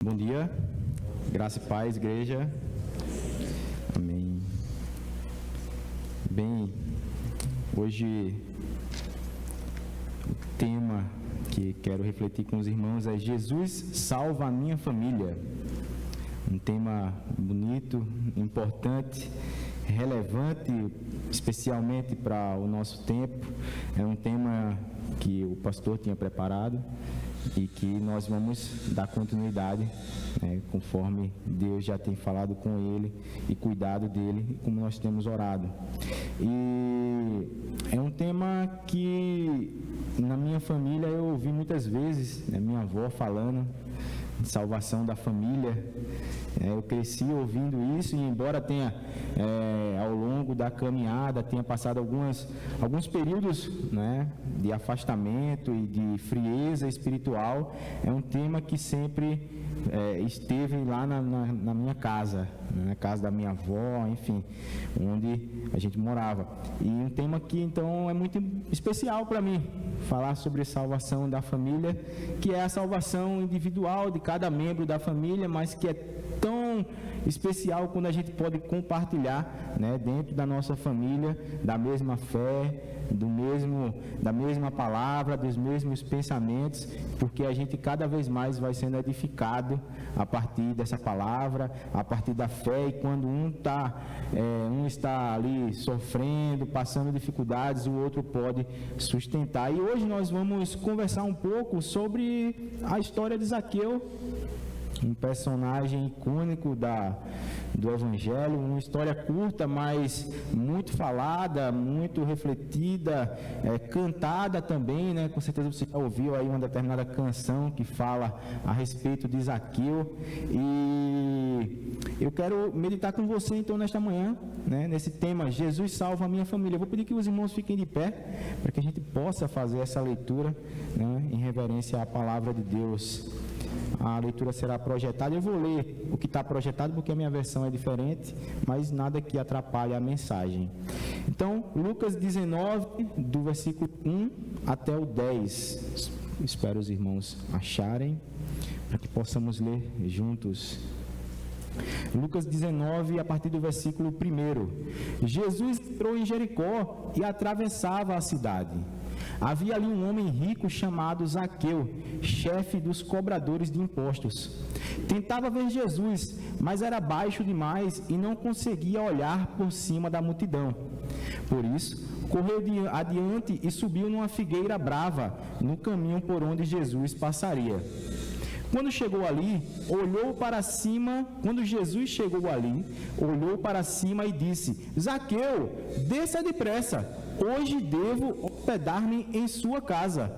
Bom dia, graça e paz, igreja. Amém. Bem, hoje o tema que quero refletir com os irmãos é Jesus salva a minha família. Um tema bonito, importante, relevante, especialmente para o nosso tempo. É um tema que o pastor tinha preparado e que nós vamos dar continuidade, conforme Deus já tem falado com ele e cuidado dele, e como nós temos orado. E é um tema que na minha família eu ouvi muitas vezes, minha avó falando de salvação da família. Eu cresci ouvindo isso, e embora tenha ao longo da caminhada tenha passado alguns períodos, de afastamento e de frieza espiritual, é um tema que sempre esteve lá na minha casa, na casa da minha avó, enfim, onde a gente morava. E um tema que então é muito especial para mim, falar sobre salvação da família, que é a salvação individual de cada membro da família, mas que é tão especial quando a gente pode compartilhar, dentro da nossa família, da mesma fé, da mesma palavra, dos mesmos pensamentos, porque a gente cada vez mais vai sendo edificado a partir dessa palavra, a partir da fé. E quando um está ali sofrendo, passando dificuldades, o outro pode sustentar. E hoje nós vamos conversar um pouco sobre a história de Zaqueu, um personagem icônico do Evangelho, uma história curta, mas muito falada, muito refletida, cantada também, com certeza você já ouviu aí uma determinada canção que fala a respeito de Zaqueu. E eu quero meditar com você então nesta manhã, nesse tema, Jesus salva a minha família. Eu vou pedir que os irmãos fiquem de pé, para que a gente possa fazer essa leitura, em reverência à palavra de Deus. A leitura será projetada. Eu vou ler o que está projetado, porque a minha versão é diferente, mas nada que atrapalhe a mensagem. Então, Lucas 19, do versículo 1 até o 10. Espero os irmãos acharem, para que possamos ler juntos. Lucas 19, a partir do versículo 1. Jesus entrou em Jericó e atravessava a cidade. Havia ali um homem rico chamado Zaqueu, chefe dos cobradores de impostos. Tentava ver Jesus, mas era baixo demais e não conseguia olhar por cima da multidão. Por isso, correu adiante e subiu numa figueira brava, no caminho por onde Jesus passaria. Quando Jesus chegou ali, olhou para cima e disse: Zaqueu, desça depressa, hoje devo hospedar-me em sua casa.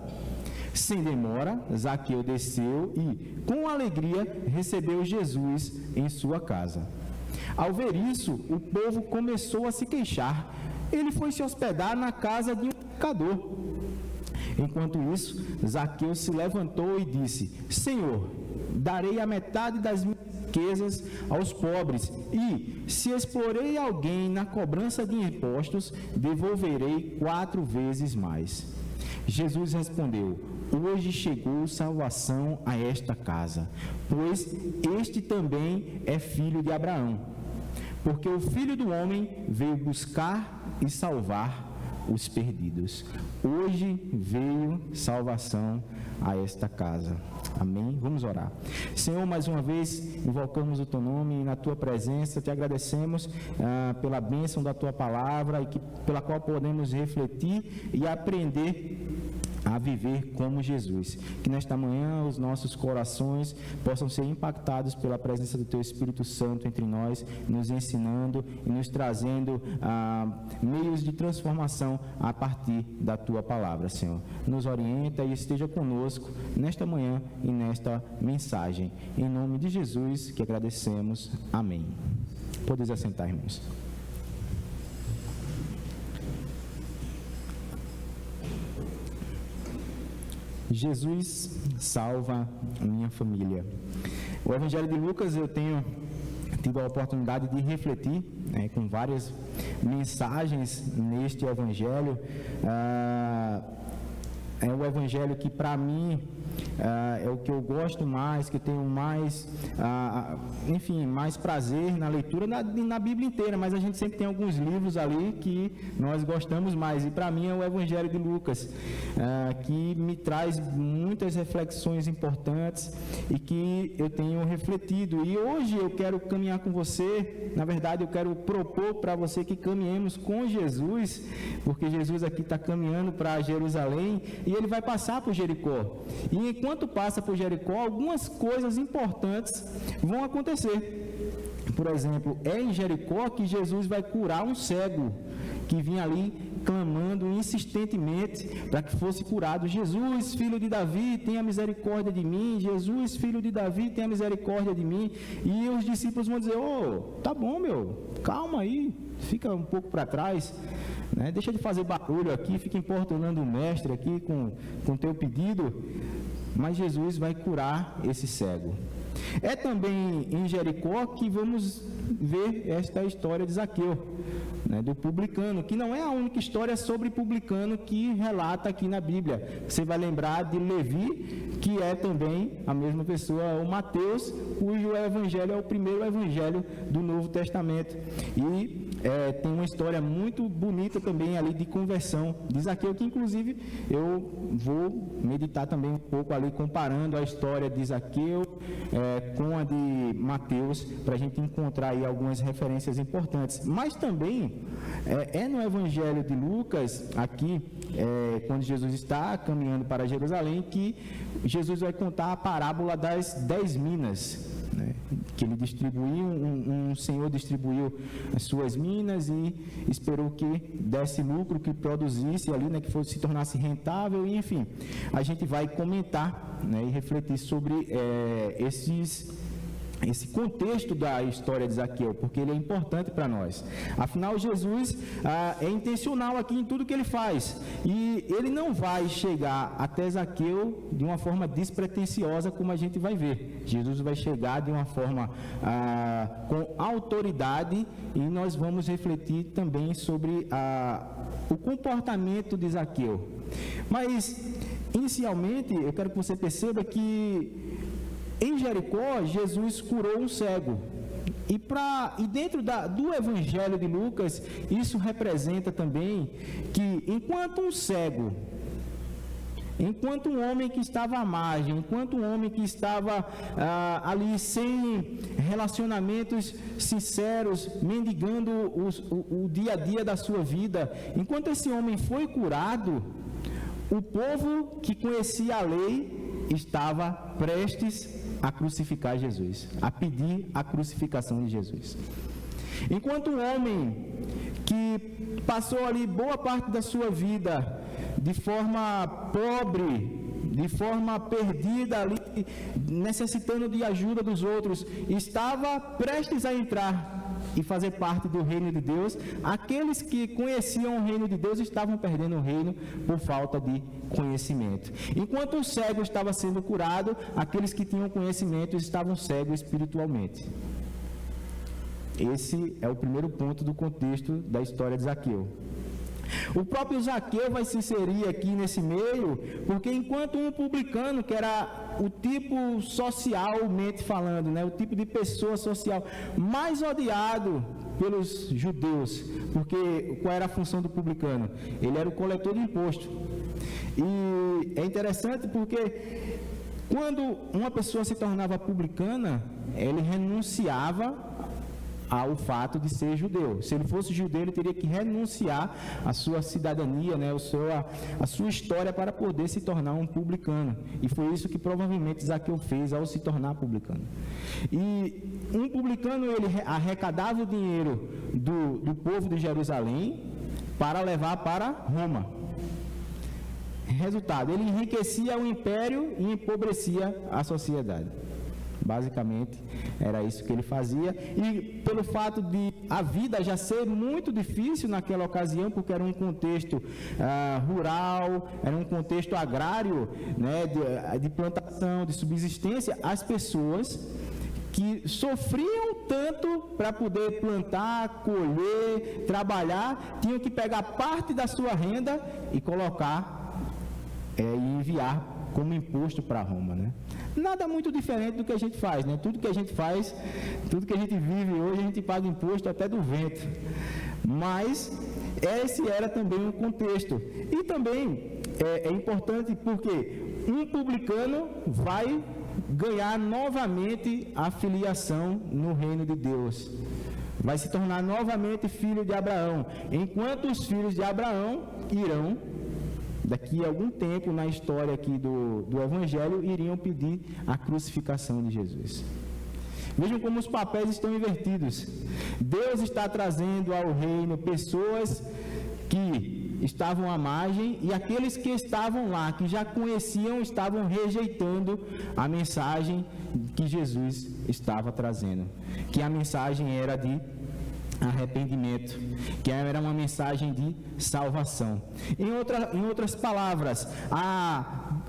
Sem demora, Zaqueu desceu e, com alegria, recebeu Jesus em sua casa. Ao ver isso, o povo começou a se queixar. Ele foi se hospedar na casa de um pecador. Enquanto isso, Zaqueu se levantou e disse: Senhor, darei a metade das minhas riquezas aos pobres, e, se explorei alguém na cobrança de impostos, devolverei 4 vezes mais. Jesus respondeu: Hoje chegou salvação a esta casa, pois este também é filho de Abraão. Porque o Filho do Homem veio buscar e salvar os perdidos. Hoje veio salvação a esta casa. Amém? Vamos orar. Senhor, mais uma vez invocamos o Teu nome e na Tua presença te agradecemos pela bênção da Tua palavra e pela qual podemos refletir e aprender a viver como Jesus. Que nesta manhã os nossos corações possam ser impactados pela presença do Teu Espírito Santo entre nós, nos ensinando e nos trazendo meios de transformação a partir da Tua palavra, Senhor. Nos orienta e esteja conosco nesta manhã e nesta mensagem. Em nome de Jesus que agradecemos. Amém. Podeis assentar, irmãos. Jesus salva a minha família. O Evangelho de Lucas eu tenho tido a oportunidade de refletir com várias mensagens neste Evangelho. É um Evangelho que para mim é o que eu gosto mais, que eu tenho mais, enfim, mais prazer na leitura na Bíblia inteira, mas a gente sempre tem alguns livros ali que nós gostamos mais, e para mim é o Evangelho de Lucas, que me traz muitas reflexões importantes e que eu tenho refletido. E hoje eu quero caminhar com você, na verdade eu quero propor para você que caminhemos com Jesus, porque Jesus aqui está caminhando para Jerusalém e ele vai passar por Jericó. E enquanto passa por Jericó, algumas coisas importantes vão acontecer. Por exemplo, é em Jericó que Jesus vai curar um cego que vinha ali clamando insistentemente para que fosse curado. Jesus, filho de Davi, tenha misericórdia de mim. Jesus, filho de Davi, tenha misericórdia de mim. E os discípulos vão dizer: tá bom, calma aí, fica um pouco para trás, né? Deixa de fazer barulho aqui, fica importunando o mestre aqui com teu pedido. Mas Jesus vai curar esse cego. É também em Jericó que vamos ver esta história de Zaqueu, né, do publicano, que não é a única história sobre publicano que relata aqui na Bíblia. Você vai lembrar de Levi, que é também a mesma pessoa, o Mateus, cujo evangelho é o primeiro evangelho do Novo Testamento. E tem uma história muito bonita também ali de conversão de Zaqueu, que inclusive eu vou meditar também um pouco ali, comparando a história de Zaqueu com a de Mateus, para a gente encontrar aí algumas referências importantes. Mas também no Evangelho de Lucas, aqui, quando Jesus está caminhando para Jerusalém, que Jesus vai contar a parábola das 10 minas, né, que ele distribuiu, um senhor distribuiu as suas minas e esperou que desse lucro, que produzisse ali, né, que se tornasse rentável, e enfim, a gente vai comentar, né, e refletir sobre esse contexto da história de Zaqueu, porque ele é importante para nós. Afinal, Jesus é intencional aqui em tudo que ele faz, e ele não vai chegar até Zaqueu de uma forma despretensiosa, como a gente vai ver. Jesus vai chegar de uma forma com autoridade, e nós vamos refletir também sobre o comportamento de Zaqueu. Mas, inicialmente, eu quero que você perceba que em Jericó, Jesus curou um cego. E dentro do Evangelho de Lucas, isso representa também que, enquanto um homem que estava à margem, enquanto um homem que estava ali sem relacionamentos sinceros, mendigando o dia a dia da sua vida, enquanto esse homem foi curado, o povo que conhecia a lei estava prestes a crucificar Jesus, a pedir a crucificação de Jesus. Enquanto um homem que passou ali boa parte da sua vida de forma pobre, de forma perdida ali, necessitando de ajuda dos outros, estava prestes a entrar e fazer parte do reino de Deus, aqueles que conheciam o reino de Deus estavam perdendo o reino por falta de conhecimento. Enquanto o cego estava sendo curado, aqueles que tinham conhecimento estavam cegos espiritualmente. Esse é o primeiro ponto do contexto da história de Zaqueu. O próprio Zaqueu vai se inserir aqui nesse meio, porque enquanto um publicano, que era o tipo socialmente falando, né, o tipo de pessoa social mais odiado pelos judeus, porque qual era a função do publicano? Ele era o coletor de imposto. E é interessante porque quando uma pessoa se tornava publicana, ele renunciava ao fato de ser judeu. Se ele fosse judeu, ele teria que renunciar à sua cidadania, né, a sua história para poder se tornar um publicano. E foi isso que provavelmente Zaqueu fez ao se tornar publicano. E um publicano, ele arrecadava o dinheiro do povo de Jerusalém para levar para Roma. Resultado, ele enriquecia o império e empobrecia a sociedade. Basicamente, era isso que ele fazia, e pelo fato de a vida já ser muito difícil naquela ocasião, porque era um contexto rural, era um contexto agrário, né, de plantação, de subsistência, as pessoas que sofriam tanto para poder plantar, colher, trabalhar, tinham que pegar parte da sua renda e colocar e enviar como imposto para Roma, né? Nada muito diferente do que a gente faz, né? Tudo que a gente faz, tudo que a gente vive hoje, a gente paga imposto até do vento. Mas esse era também um contexto. E também é importante porque um publicano vai ganhar novamente a filiação no reino de Deus. Vai se tornar novamente filho de Abraão, enquanto os filhos de Abraão irão, daqui a algum tempo na história aqui do Evangelho, iriam pedir a crucificação de Jesus. Vejam como os papéis estão invertidos. Deus está trazendo ao reino pessoas que estavam à margem, e aqueles que estavam lá, que já conheciam, estavam rejeitando a mensagem que Jesus estava trazendo, que a mensagem era de arrependimento, que era uma mensagem de salvação. Em outras palavras,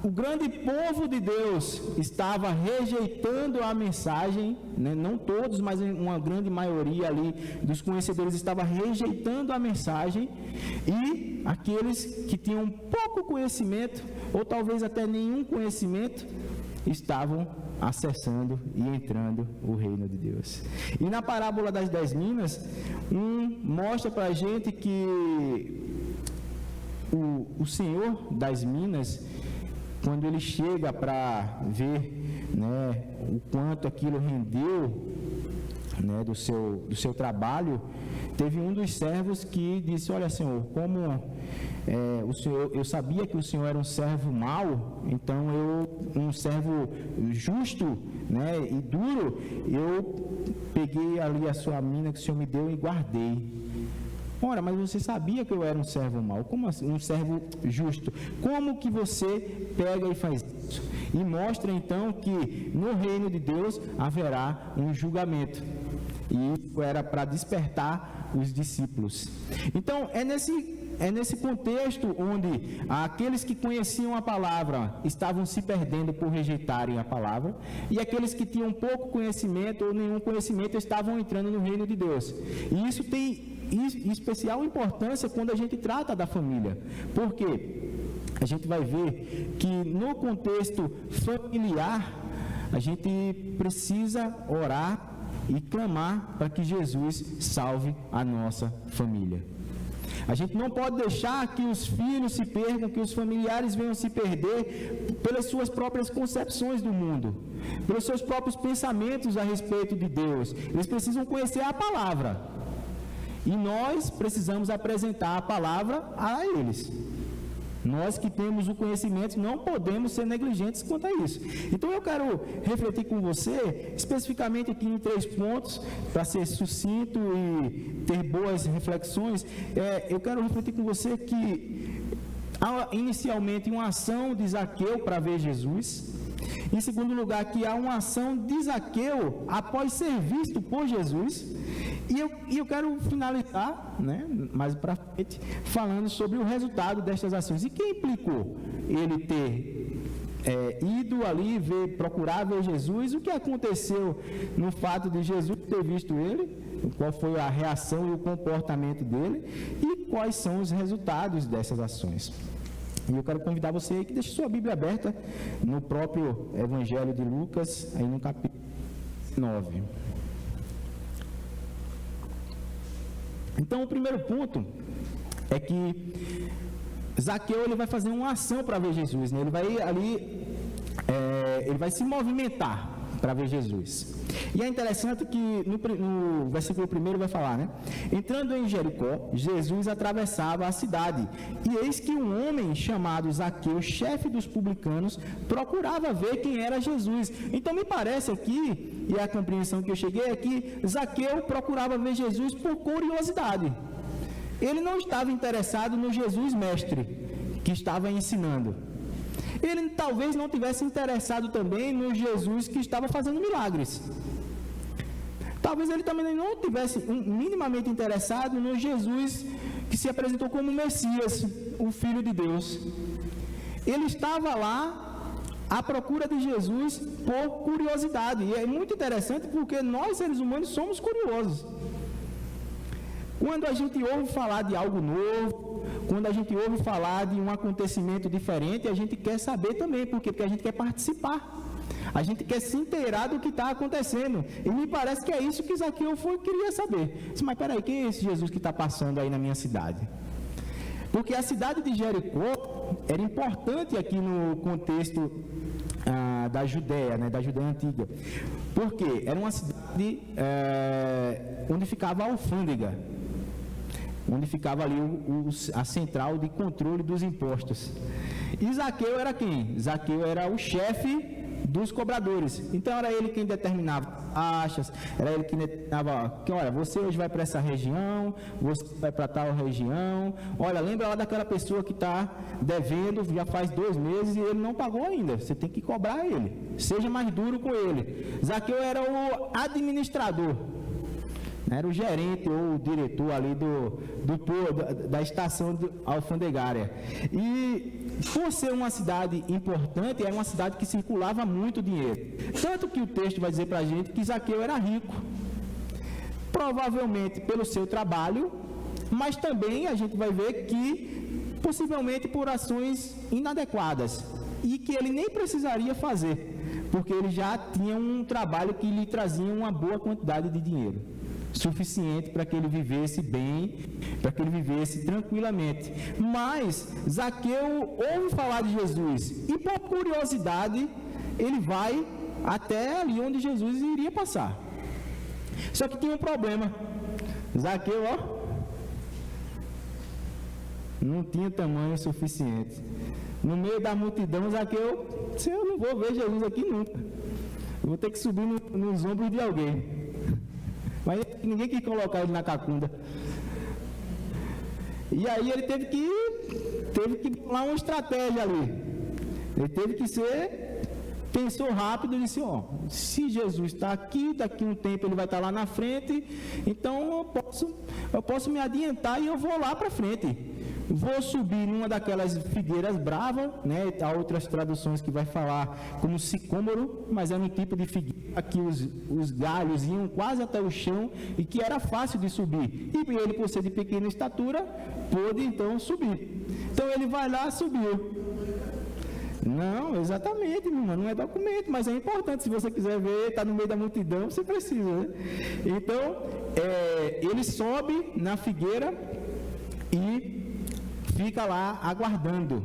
o grande povo de Deus estava rejeitando a mensagem, né? Não todos, mas uma grande maioria ali dos conhecedores estava rejeitando a mensagem, e aqueles que tinham pouco conhecimento, ou talvez até nenhum conhecimento, estavam acessando e entrando o reino de Deus. E na parábola das 10 minas, mostra para a gente que o Senhor das minas, quando ele chega para ver, né, o quanto aquilo rendeu, né, do seu trabalho, teve um dos servos que disse: olha, Senhor, como o Senhor, eu sabia que o Senhor era um servo mau, então um servo justo, né, e duro, eu peguei ali a sua mina que o Senhor me deu e guardei. Ora, mas você sabia que eu era um servo mau? Como assim? Um servo justo? Como que você pega e faz isso? E mostra então que no reino de Deus haverá um julgamento. E isso era para despertar os discípulos. Então, é nesse contexto onde aqueles que conheciam a palavra estavam se perdendo por rejeitarem a palavra, e aqueles que tinham pouco conhecimento ou nenhum conhecimento estavam entrando no reino de Deus. E isso tem especial importância quando a gente trata da família, porque a gente vai ver que no contexto familiar a gente precisa orar e clamar para que Jesus salve a nossa família. A gente não pode deixar que os filhos se percam, que os familiares venham se perder pelas suas próprias concepções do mundo, pelos seus próprios pensamentos a respeito de Deus. Eles precisam conhecer a palavra. E nós precisamos apresentar a palavra a eles. Nós que temos o conhecimento não podemos ser negligentes quanto a isso. Então eu quero refletir com você, especificamente aqui em 3 pontos, para ser sucinto e ter boas reflexões. Eu quero refletir com você que há inicialmente uma ação de Zaqueu para ver Jesus. Em segundo lugar, que há uma ação de Zaqueu após ser visto por Jesus. E eu quero finalizar, né, mais para frente, falando sobre o resultado destas ações. E quem implicou ele ter ido ali procurar ver Jesus? O que aconteceu no fato de Jesus ter visto ele? Qual foi a reação e o comportamento dele? E quais são os resultados dessas ações? E eu quero convidar você aí que deixe sua Bíblia aberta no próprio Evangelho de Lucas, aí no capítulo 9. Então, o primeiro ponto é que Zaqueu ele vai fazer uma ação para ver Jesus, né? Ele vai ali, ele vai se movimentar para ver Jesus. E é interessante que no versículo 1 vai falar, né? Entrando em Jericó, Jesus atravessava a cidade, e eis que um homem chamado Zaqueu, chefe dos publicanos, procurava ver quem era Jesus. Então me parece aqui, e a compreensão que eu cheguei é que Zaqueu procurava ver Jesus por curiosidade. Ele não estava interessado no Jesus mestre que estava ensinando. Ele talvez não tivesse interessado também no Jesus que estava fazendo milagres. Talvez ele também não tivesse minimamente interessado no Jesus que se apresentou como Messias, o Filho de Deus. Ele estava lá à procura de Jesus por curiosidade. E é muito interessante porque nós, seres humanos, somos curiosos. Quando a gente ouve falar de algo novo, quando a gente ouve falar de um acontecimento diferente, a gente quer saber também, por quê? Porque a gente quer participar. A gente quer se inteirar do que está acontecendo. E me parece que é isso que Zaqueu queria saber. Mas peraí, quem é esse Jesus que está passando aí na minha cidade? Porque a cidade de Jericó era importante aqui no contexto da Judéia, né, da Judéia antiga. Por quê? Era uma cidade onde ficava a alfândega, onde ficava ali a central de controle dos impostos. E Zaqueu era quem? Zaqueu era o chefe dos cobradores. Então era ele quem determinava taxas, era ele que determinava que, olha, você hoje vai para essa região, você vai para tal região, olha, lembra lá daquela pessoa que está devendo já faz 2 meses e ele não pagou ainda, você tem que cobrar ele, seja mais duro com ele. Zaqueu era o administrador, era o gerente ou o diretor ali da estação alfandegária. E por ser uma cidade importante, era uma cidade que circulava muito dinheiro. Tanto que o texto vai dizer para a gente que Zaqueu era rico, provavelmente pelo seu trabalho, mas também a gente vai ver que possivelmente por ações inadequadas e que ele nem precisaria fazer, porque ele já tinha um trabalho que lhe trazia uma boa quantidade de dinheiro, suficiente para que ele vivesse bem, para que ele vivesse tranquilamente. Mas Zaqueu ouve falar de Jesus e, por curiosidade, ele vai até ali onde Jesus iria passar. Só que tinha um problema. Zaqueu, não tinha tamanho suficiente. No meio da multidão, Zaqueu, eu não vou ver Jesus aqui nunca. Eu vou ter que subir nos ombros de alguém. Mas ninguém quis colocar ele na cacunda. E aí ele teve que bolar uma estratégia ali. Ele teve que pensou rápido e disse, se Jesus está aqui, daqui a um tempo ele vai estar lá na frente, então eu posso me adiantar e eu vou lá para frente. Vou subir numa daquelas figueiras bravas, né? Há outras traduções que vai falar como sicômoro, mas é um tipo de figueira que os galhos iam quase até o chão e que era fácil de subir. E ele, por ser de pequena estatura, pôde então subir. Então ele vai lá e subiu. Não, exatamente, irmão, não é documento, mas é importante. Se você quiser ver, está no meio da multidão, você precisa, né? Então, ele sobe na figueira e fica lá aguardando,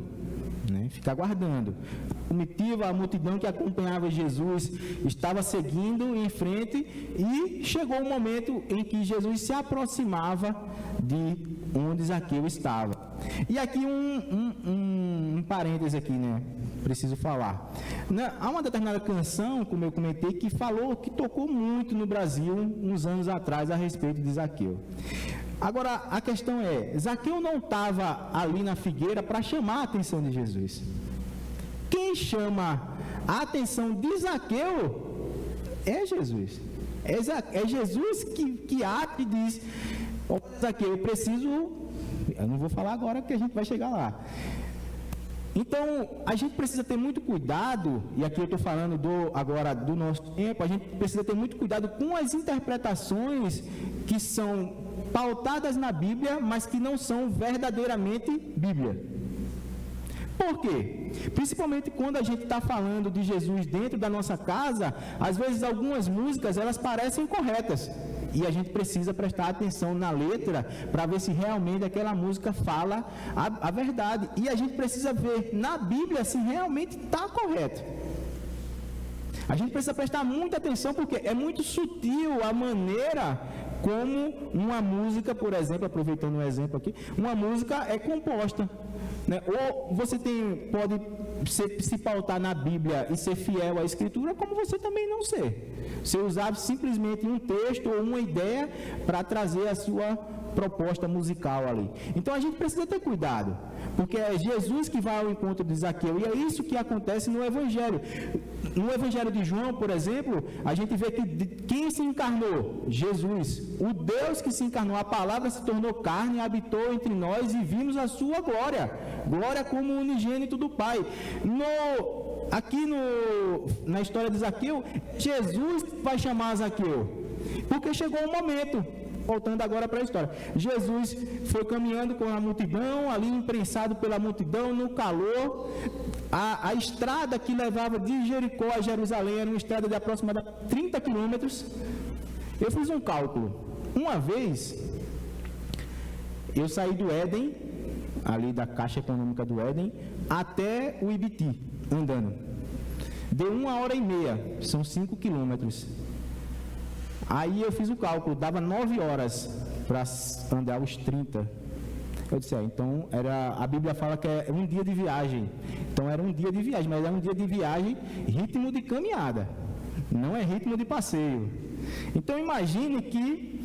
né? Fica aguardando. A multidão que acompanhava Jesus estava seguindo em frente e chegou o momento em que Jesus se aproximava de onde Zaqueu estava. E aqui um parêntese aqui, né? Preciso falar. Há uma determinada canção, como eu comentei, que tocou muito no Brasil uns anos atrás a respeito de Zaqueu. Agora, a questão é, Zaqueu não estava ali na figueira para chamar a atenção de Jesus. Quem chama a atenção de Zaqueu é Jesus. É Jesus que abre e diz, Zaqueu, eu não vou falar agora porque a gente vai chegar lá. Então, a gente precisa ter muito cuidado, e aqui eu estou falando agora do nosso tempo, a gente precisa ter muito cuidado com as interpretações que são pautadas na Bíblia, mas que não são verdadeiramente Bíblia. Por quê? Principalmente quando a gente está falando de Jesus dentro da nossa casa, às vezes algumas músicas, elas parecem corretas. E a gente precisa prestar atenção na letra para ver se realmente aquela música fala a verdade. E a gente precisa ver na Bíblia se realmente está correto. A gente precisa prestar muita atenção porque é muito sutil a maneira como uma música, por exemplo, aproveitando um exemplo aqui, uma música é composta. Né? Ou você pode se pautar na Bíblia e ser fiel à Escritura, como você também não ser. Você usar simplesmente um texto ou uma ideia para trazer a sua proposta musical ali. Então a gente precisa ter cuidado, porque é Jesus que vai ao encontro de Zaqueu, e é isso que acontece no Evangelho. No Evangelho de João, por exemplo, a gente vê que quem se encarnou? Jesus, o Deus que se encarnou, a palavra se tornou carne, habitou entre nós e vimos a sua glória, glória como unigênito do Pai. Aqui na história de Zaqueu, Jesus vai chamar Zaqueu, porque chegou um momento voltando agora para a história. Jesus foi caminhando com a multidão, ali imprensado pela multidão, no calor. A estrada que levava de Jericó a Jerusalém era uma estrada de aproximadamente 30 quilômetros. Eu fiz um cálculo. Uma vez, eu saí do Éden, ali da Caixa Econômica do Éden, até o Ibiti, andando. Deu 1h30, são 5 quilômetros. Aí eu fiz o cálculo, dava 9 horas para andar os 30. Eu disse, então a Bíblia fala que é um dia de viagem. Então era um dia de viagem, mas é um dia de viagem, ritmo de caminhada, não é ritmo de passeio. Então imagine que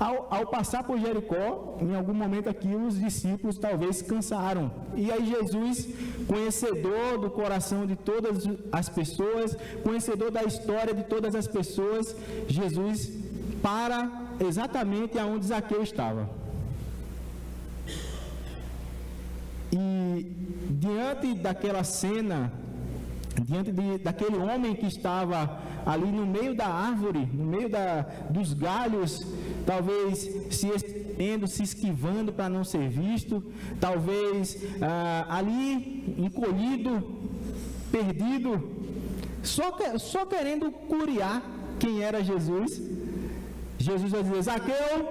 ao passar por Jericó, em algum momento aqui os discípulos talvez cansaram. E aí Jesus, conhecedor do coração de todas as pessoas, conhecedor da história de todas as pessoas, Jesus para exatamente aonde Zaqueu estava. E diante daquela cena, daquele homem que estava ali no meio da árvore, no meio dos galhos, talvez se estendendo, se esquivando para não ser visto, talvez ali encolhido, perdido, só querendo curiar quem era Jesus. Jesus vai dizer: Zaqueu,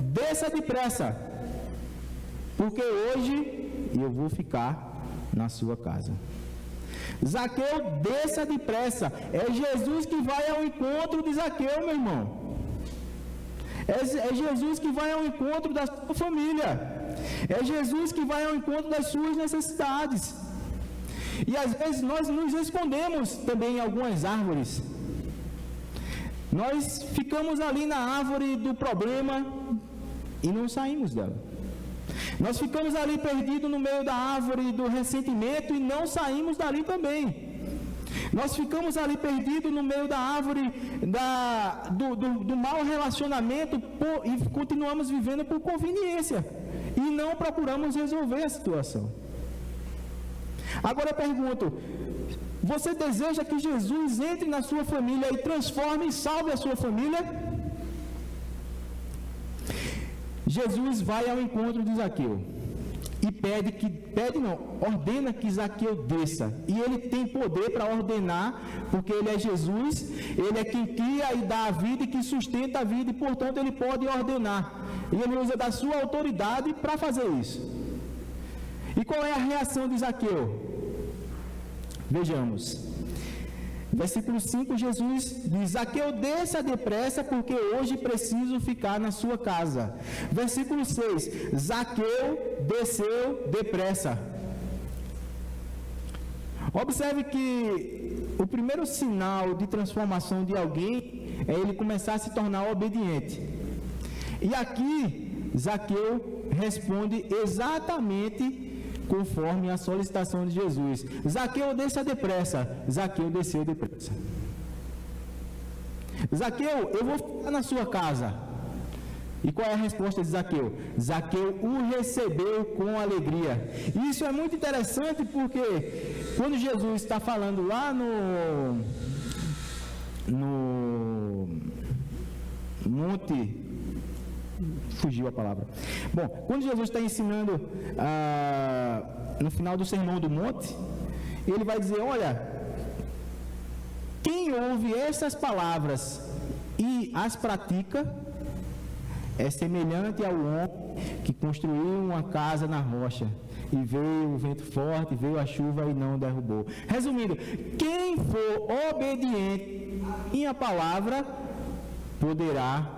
desça depressa, porque hoje eu vou ficar na sua casa. Zaqueu, desça depressa. É Jesus que vai ao encontro de Zaqueu, meu irmão. É Jesus que vai ao encontro da sua família. É Jesus que vai ao encontro das suas necessidades. E às vezes nós nos escondemos também em algumas árvores. Nós ficamos ali na árvore do problema e não saímos dela. Nós ficamos ali perdidos no meio da árvore do ressentimento e não saímos dali também. Nós ficamos ali perdidos no meio da árvore do mau relacionamento e continuamos vivendo por conveniência e não procuramos resolver a situação. Agora eu pergunto: você deseja que Jesus entre na sua família e transforme e salve a sua família? Jesus vai ao encontro de Zaqueu e ordena que Zaqueu desça. E ele tem poder para ordenar, porque ele é Jesus, ele é quem cria e dá a vida e que sustenta a vida, e portanto ele pode ordenar. E ele usa da sua autoridade para fazer isso. E qual é a reação de Zaqueu? Vejamos. Versículo 5, Jesus diz: Zaqueu, desça depressa, porque hoje preciso ficar na sua casa. Versículo 6, Zaqueu desceu depressa. Observe que o primeiro sinal de transformação de alguém é ele começar a se tornar obediente. E aqui, Zaqueu responde exatamente conforme a solicitação de Jesus. Zaqueu, desça depressa. Zaqueu desceu depressa. Zaqueu, eu vou ficar na sua casa. E qual é a resposta de Zaqueu? Zaqueu o recebeu com alegria. E isso é muito interessante, porque quando Jesus está falando lá no monte... Fugiu a palavra. Bom, quando Jesus está ensinando no final do Sermão do Monte, ele vai dizer: olha, quem ouve essas palavras e as pratica é semelhante ao homem que construiu uma casa na rocha e veio o vento forte, veio a chuva e não derrubou. Resumindo, quem for obediente à minha palavra poderá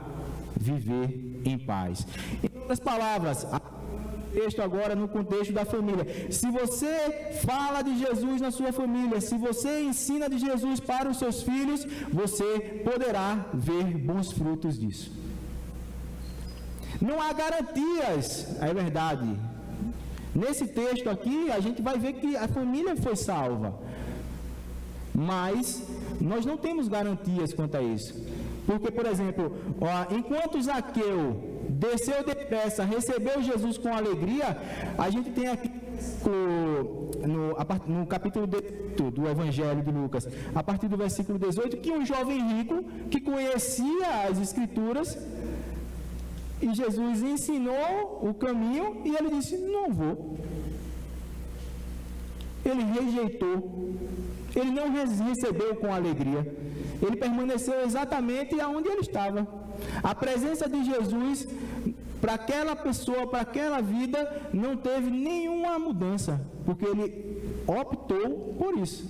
viver em paz. Em outras palavras, texto agora no contexto da família. Se você fala de Jesus na sua família, se você ensina de Jesus para os seus filhos, você poderá ver bons frutos disso. Não há garantias, é verdade. Nesse texto aqui, a gente vai ver que a família foi salva. Mas nós não temos garantias quanto a isso. Porque, por exemplo, enquanto Zaqueu desceu depressa, recebeu Jesus com alegria, a gente tem aqui no capítulo 18 do Evangelho de Lucas, a partir do versículo 18, que um jovem rico, que conhecia as Escrituras, E Jesus ensinou o caminho e ele disse: não vou. Ele rejeitou, ele não recebeu com alegria, ele permaneceu exatamente aonde ele estava. A presença de Jesus para aquela pessoa, para aquela vida, não teve nenhuma mudança, porque ele optou por isso.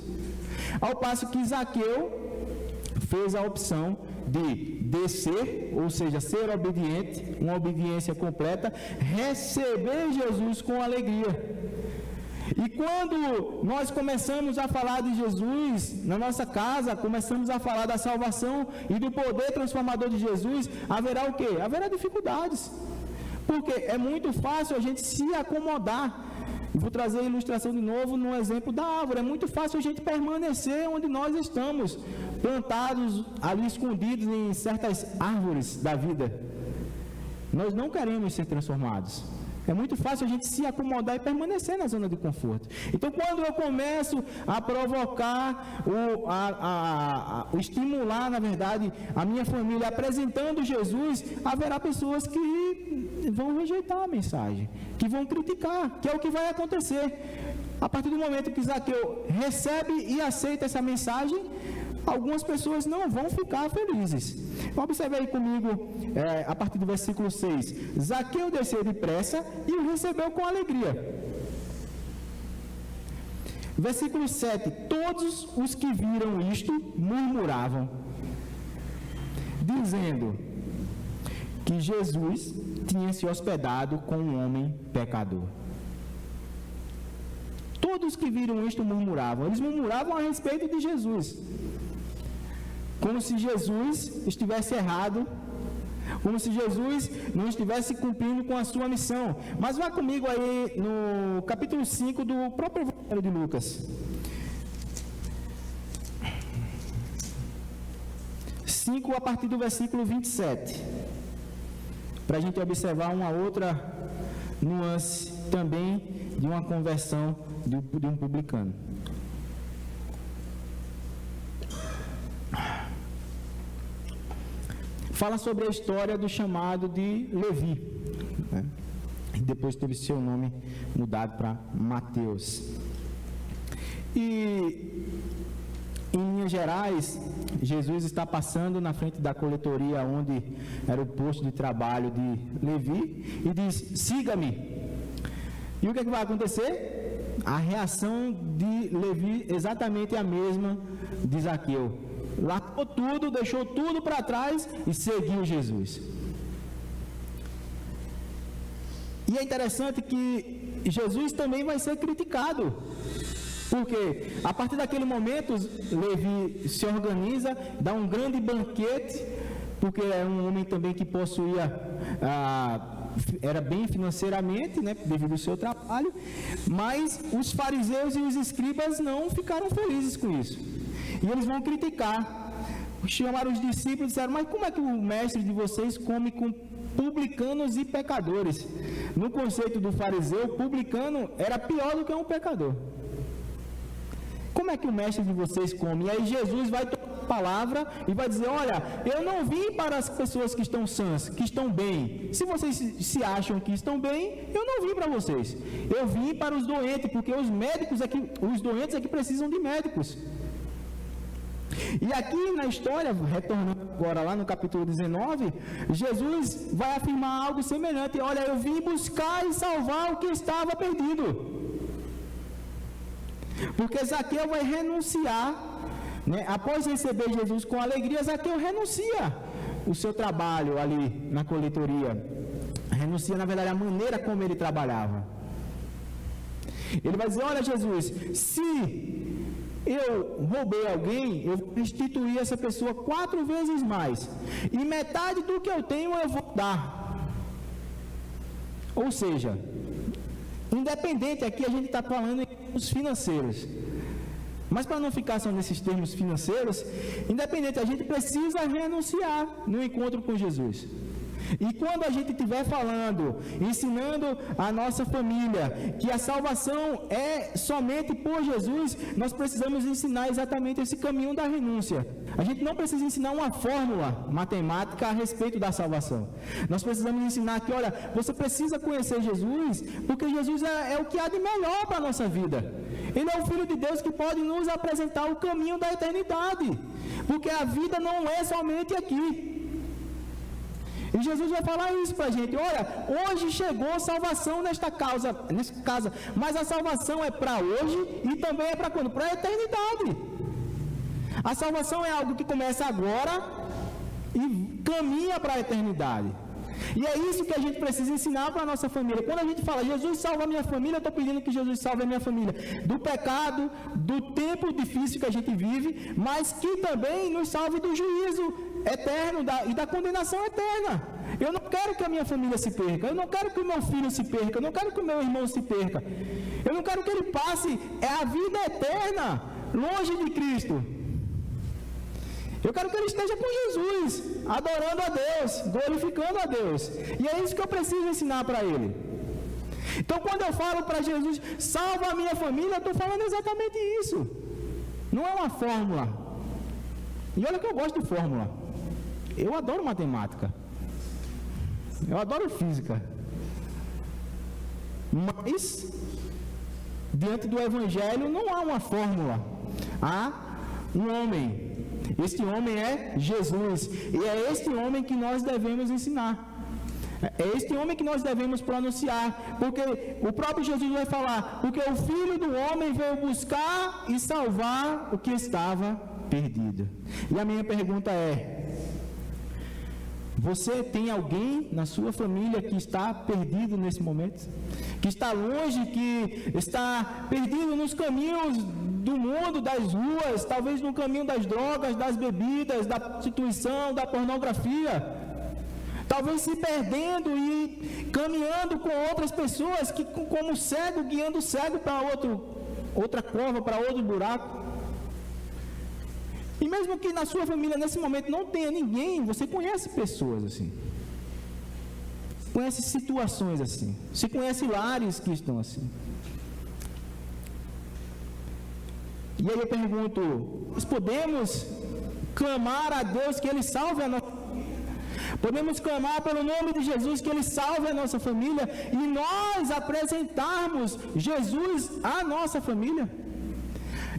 Ao passo que Zaqueu fez a opção de descer, ou seja, ser obediente, uma obediência completa, receber Jesus com alegria. E quando nós começamos a falar de Jesus na nossa casa, começamos a falar da salvação e do poder transformador de Jesus, haverá o quê? Haverá dificuldades. Porque é muito fácil a gente se acomodar. Vou trazer a ilustração de novo no exemplo da árvore. É muito fácil a gente permanecer onde nós estamos, plantados ali, escondidos em certas árvores da vida. Nós não queremos ser transformados. É muito fácil a gente se acomodar e permanecer na zona de conforto. Então, quando eu começo a provocar, estimular, na verdade, a minha família apresentando Jesus, haverá pessoas que vão rejeitar a mensagem, que vão criticar, que é o que vai acontecer. A partir do momento que Zaqueu recebe e aceita essa mensagem, algumas pessoas não vão ficar felizes. Observe aí comigo, a partir do versículo 6. Zaqueu desceu depressa e o recebeu com alegria. Versículo 7. Todos os que viram isto murmuravam, dizendo que Jesus tinha se hospedado com um homem pecador. Todos que viram isto murmuravam. Eles murmuravam a respeito de Jesus, como se Jesus estivesse errado, como se Jesus não estivesse cumprindo com a sua missão. Mas vá comigo aí no capítulo 5 do próprio Evangelho de Lucas. 5 a partir do versículo 27, para a gente observar uma outra nuance também de uma conversão de um publicano. Fala sobre a história do chamado de Levi, né? E depois teve seu nome mudado para Mateus. E, em linhas gerais, Jesus está passando na frente da coletoria onde era o posto de trabalho de Levi e diz: siga-me. E o que é que vai acontecer? A reação de Levi exatamente a mesma de Zaqueu. Largou tudo, deixou tudo para trás e seguiu Jesus. E é interessante que Jesus também vai ser criticado, porque a partir daquele momento Levi se organiza, dá um grande banquete, porque era um homem também que possuía, era bem financeiramente, né, devido ao seu trabalho, mas os fariseus e os escribas não ficaram felizes com isso. E eles vão criticar. Chamaram os discípulos e disseram: mas como é que o mestre de vocês come com publicanos e pecadores? No conceito do fariseu, publicano era pior do que um pecador. Como é que o mestre de vocês come? E aí Jesus vai tomar a palavra e vai dizer: olha, eu não vim para as pessoas que estão sãs, que estão bem. Se vocês se acham que estão bem, eu não vim para vocês. Eu vim para os doentes, porque os doentes é que precisam de médicos. E aqui na história, retornando agora lá no capítulo 19, Jesus vai afirmar algo semelhante: olha, eu vim buscar e salvar o que estava perdido. Porque Zaqueu vai renunciar, né? Após receber Jesus com alegria, Zaqueu renuncia o seu trabalho ali na coletoria, renuncia na verdade a maneira como ele trabalhava. Ele vai dizer: olha, Jesus, se eu roubei alguém, eu vou restituir essa pessoa 4 vezes mais, e metade do que eu tenho eu vou dar. Ou seja, independente, aqui a gente está falando em termos financeiros, mas para não ficar só nesses termos financeiros, independente, a gente precisa renunciar no encontro com Jesus. E quando a gente estiver falando, ensinando a nossa família que a salvação é somente por Jesus, nós precisamos ensinar exatamente esse caminho da renúncia. A gente não precisa ensinar uma fórmula matemática a respeito da salvação. Nós precisamos ensinar que, olha, você precisa conhecer Jesus, porque Jesus é o que há de melhor para a nossa vida. Ele é o Filho de Deus que pode nos apresentar o caminho da eternidade, porque a vida não é somente aqui. E Jesus vai falar isso para a gente: olha, hoje chegou salvação nesta casa, mas a salvação é para hoje e também é para quando? Para a eternidade. A salvação é algo que começa agora e caminha para a eternidade. E é isso que a gente precisa ensinar para a nossa família. Quando a gente fala, Jesus salva a minha família, eu estou pedindo que Jesus salve a minha família do pecado, do tempo difícil que a gente vive, mas que também nos salve do juízo eterno e da condenação eterna. Eu não quero que a minha família se perca, eu não quero que o meu filho se perca, eu não quero que o meu irmão se perca, eu não quero que ele passe a vida eterna longe de Cristo. Eu quero que ele esteja com Jesus, adorando a Deus, glorificando a Deus. E é isso que eu preciso ensinar para ele. Então, quando eu falo para Jesus, salva a minha família, eu estou falando exatamente isso. Não é uma fórmula. E olha que eu gosto de fórmula. Eu adoro matemática. Eu adoro física. Mas, diante do Evangelho, não há uma fórmula. Há um homem. Este homem é Jesus, e é este homem que nós devemos ensinar, é este homem que nós devemos pronunciar, porque o próprio Jesus vai falar, porque o Filho do Homem veio buscar e salvar o que estava perdido. E a minha pergunta é: você tem alguém na sua família que está perdido nesse momento? Que está longe, que está perdido nos caminhos do mundo, das ruas, talvez no caminho das drogas, das bebidas, da prostituição, da pornografia, talvez se perdendo e caminhando com outras pessoas, que como cego, guiando o cego para outra cova, para outro buraco. E mesmo que na sua família nesse momento não tenha ninguém, você conhece pessoas assim, conhece situações assim, você conhece lares que estão assim. E aí eu pergunto, nós podemos clamar a Deus que Ele salve a nossa família? Podemos clamar pelo nome de Jesus que Ele salve a nossa família e nós apresentarmos Jesus à nossa família?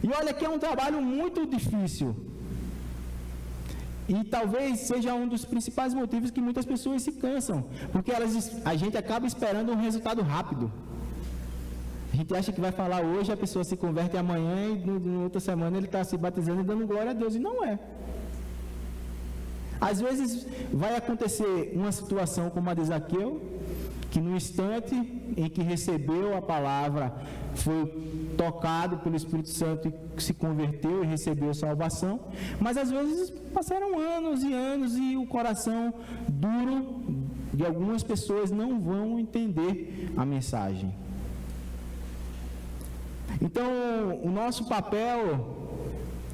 E olha que é um trabalho muito difícil. E talvez seja um dos principais motivos que muitas pessoas se cansam, porque a gente acaba esperando um resultado rápido. A gente acha que vai falar hoje, a pessoa se converte amanhã e na outra semana ele está se batizando e dando glória a Deus. E não é. Às vezes vai acontecer uma situação como a de Zaqueu, que no instante em que recebeu a palavra, foi tocado pelo Espírito Santo e se converteu e recebeu salvação. Mas às vezes passaram anos e anos e o coração duro de algumas pessoas não vão entender a mensagem. Então, o nosso papel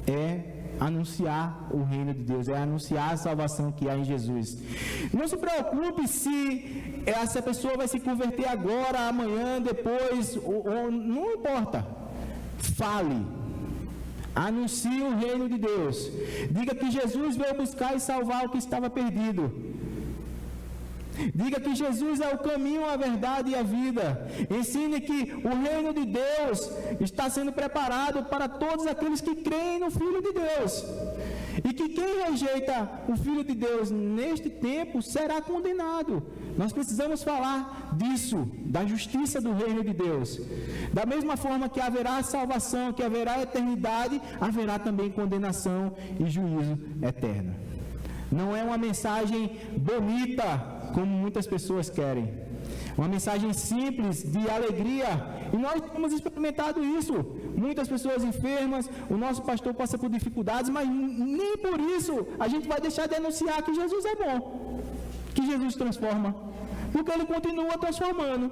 é anunciar o reino de Deus, é anunciar a salvação que há em Jesus. Não se preocupe se essa pessoa vai se converter agora, amanhã, depois, ou não importa. Fale, anuncie o reino de Deus, diga que Jesus veio buscar e salvar o que estava perdido. Diga que Jesus é o caminho, a verdade e a vida. Ensine que o reino de Deus está sendo preparado para todos aqueles que creem no Filho de Deus. E que quem rejeita o Filho de Deus neste tempo será condenado. Nós precisamos falar disso, da justiça do reino de Deus. Da mesma forma que haverá salvação, que haverá eternidade, haverá também condenação e juízo eterno. Não é uma mensagem bonita, como muitas pessoas querem. Uma mensagem simples, de alegria. E nós temos experimentado isso. Muitas pessoas enfermas, o nosso pastor passa por dificuldades, mas nem por isso a gente vai deixar de anunciar que Jesus é bom, que Jesus transforma, porque Ele continua transformando.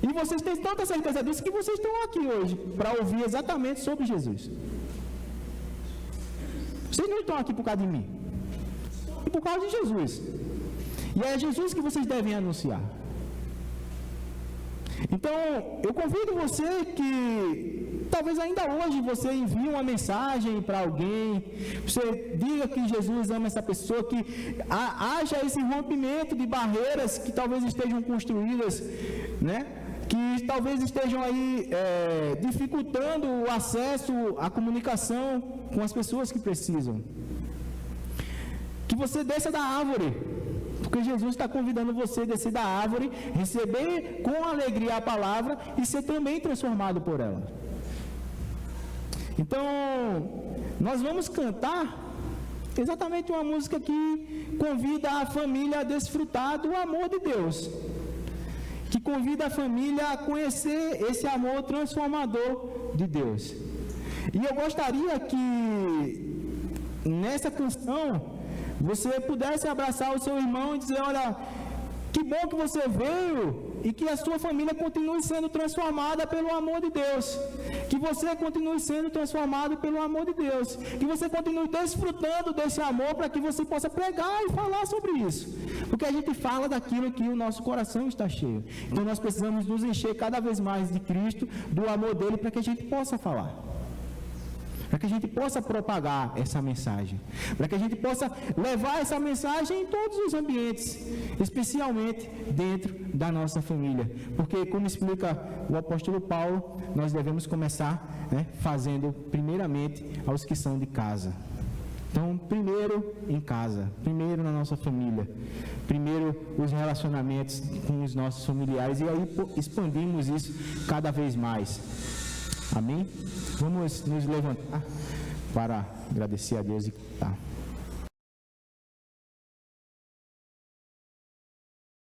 E vocês têm tanta certeza disso que vocês estão aqui hoje para ouvir exatamente sobre Jesus. Vocês não estão aqui por causa de mim, por causa de Jesus. E é Jesus que vocês devem anunciar. Então, eu convido você que talvez ainda hoje você envie uma mensagem para alguém, você diga que Jesus ama essa pessoa, que haja esse rompimento de barreiras que talvez estejam construídas, né? Que talvez estejam aí dificultando o acesso à comunicação com as pessoas que precisam. Que você desça da árvore, porque Jesus está convidando você a descer da árvore, receber com alegria a palavra e ser também transformado por ela. Então, nós vamos cantar exatamente uma música que convida a família a desfrutar do amor de Deus, que convida a família a conhecer esse amor transformador de Deus. E eu gostaria que nessa canção você pudesse abraçar o seu irmão e dizer: olha, que bom que você veio e que a sua família continue sendo transformada pelo amor de Deus, que você continue sendo transformado pelo amor de Deus, que você continue desfrutando desse amor para que você possa pregar e falar sobre isso, porque a gente fala daquilo que o nosso coração está cheio. Então nós precisamos nos encher cada vez mais de Cristo, do amor dele, para que a gente possa falar, para que a gente possa propagar essa mensagem, para que a gente possa levar essa mensagem em todos os ambientes, especialmente dentro da nossa família, porque, como explica o apóstolo Paulo, nós devemos começar, fazendo primeiramente aos que são de casa. Então, primeiro em casa, primeiro na nossa família, primeiro os relacionamentos com os nossos familiares, e aí expandimos isso cada vez mais. Amém? Vamos nos levantar para agradecer a Deus e cantar.